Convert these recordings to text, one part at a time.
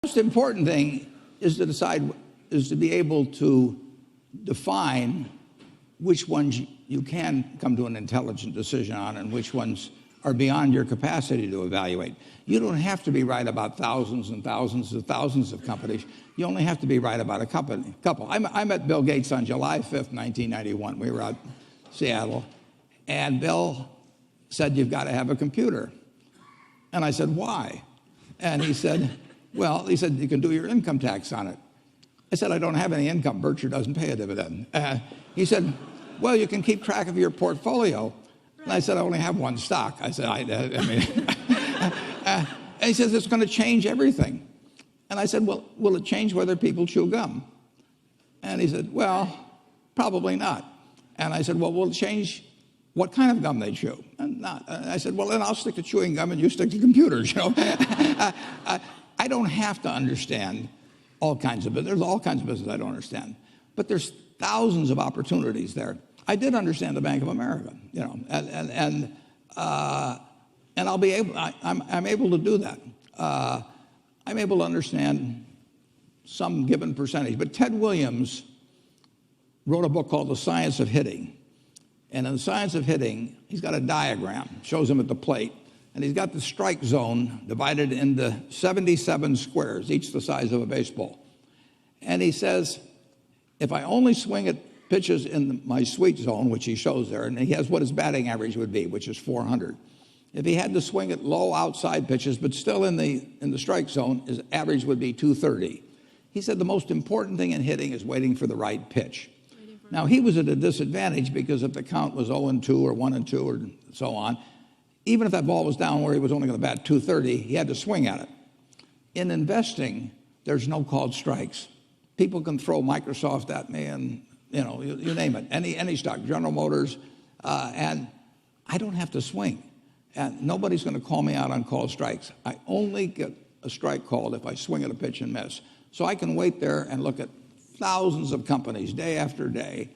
most important thing is to be able to define which ones you can come to an intelligent decision on and which ones are beyond your capacity to evaluate. You don't have to be right about thousands and thousands and thousands of companies. You only have to be right about a couple. I met Bill Gates on July 5th, 1991. We were out in Seattle, and Bill said, "You've got to have a computer." And I said, "Why?" And he said, "You can do your income tax on it." I said, "I don't have any income. Berkshire doesn't pay a dividend." He said, "Well, you can keep track of your portfolio." And I said, "I only have one stock." I said, and he says, "It's going to change everything." And I said, "Well, will it change whether people chew gum?" And he said, "Well, probably not." And I said, "Well, will it change what kind of gum they chew?" And not. And I said, "Well, then I'll stick to chewing gum and you stick to computers." I don't have to understand all kinds of business. There's all kinds of business I don't understand. But there's thousands of opportunities there. I did understand the Bank of America, and I'll be able. I'm able to do that. I'm able to understand some given percentage. But Ted Williams wrote a book called The Science of Hitting, and in The Science of Hitting, he's got a diagram, shows him at the plate, and he's got the strike zone divided into 77 squares, each the size of a baseball. And he says, if I only swing at pitches in my sweet zone, which he shows there, and he has what his batting average would be, which is 400. If he had to swing at low outside pitches, but still in the strike zone, his average would be 230. He said the most important thing in hitting is waiting for the right pitch. Now, he was at a disadvantage because if the count was 0-2 or 1-2 or so on, even if that ball was down where he was only going to bat 230, he had to swing at it. In investing, there's no called strikes. People can throw Microsoft at me and, you name it, any stock, General Motors, and I don't have to swing. And nobody's going to call me out on called strikes. I only get a strike called if I swing at a pitch and miss. So I can wait there and look at thousands of companies day after day,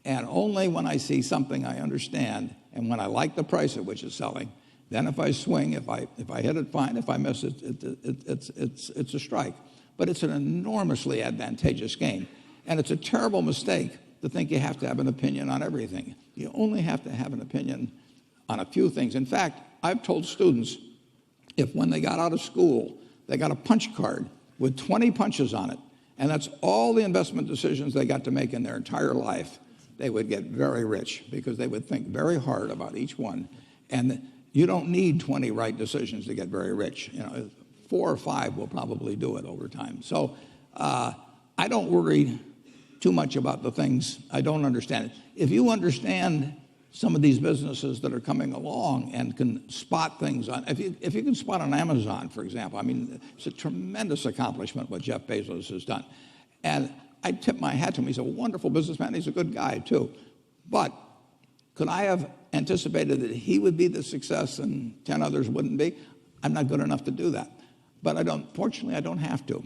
and only when I see something I understand and when I like the price at which it's selling, then if I swing, if I hit it, fine. If I miss it, it's a strike. But it's an enormously advantageous game. And it's a terrible mistake to think you have to have an opinion on everything. You only have to have an opinion on a few things. In fact, I've told students, if when they got out of school, they got a punch card with 20 punches on it, and that's all the investment decisions they got to make in their entire life, they would get very rich because they would think very hard about each one. And you don't need 20 right decisions to get very rich. 4 or 5 will probably do it over time. So I don't worry too much about the things I don't understand. If you understand some of these businesses that are coming along and can spot things on, if you can spot on Amazon, for example, it's a tremendous accomplishment what Jeff Bezos has done. And I tip my hat to him. He's a wonderful businessman. He's a good guy, too. But could I have anticipated that he would be the success and 10 others wouldn't be? I'm not good enough to do that. But fortunately, I don't have to.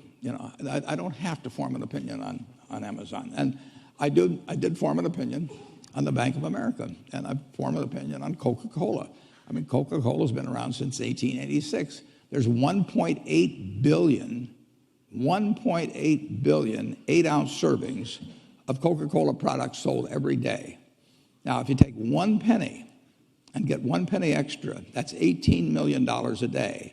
I don't have to form an opinion on Amazon. And I did form an opinion on the Bank of America, and I formed an opinion on Coca-Cola. Coca-Cola's been around since 1886. There's 1.8 billion 8-ounce servings of Coca-Cola products sold every day. Now, if you take 1 penny and get 1 penny extra, that's $18 million a day.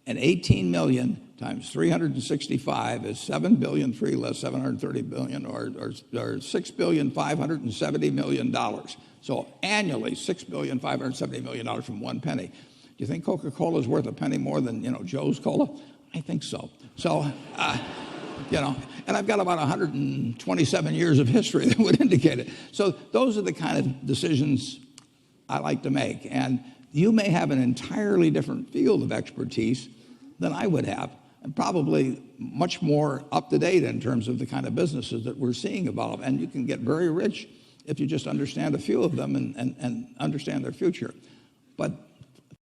And 18 million times 365 is 7 billion, 3 less 730 billion, or $6,570,000,000. So annually, $6,570,000,000 from 1 penny. Do you think Coca-Cola is worth a penny more than Joe's Cola? I think so. So, and I've got about 127 years of history that would indicate it. So those are the kind of decisions I like to make. And you may have an entirely different field of expertise than I would have, and probably much more up to date in terms of the kind of businesses that we're seeing evolve. And you can get very rich if you just understand a few of them and understand their future. But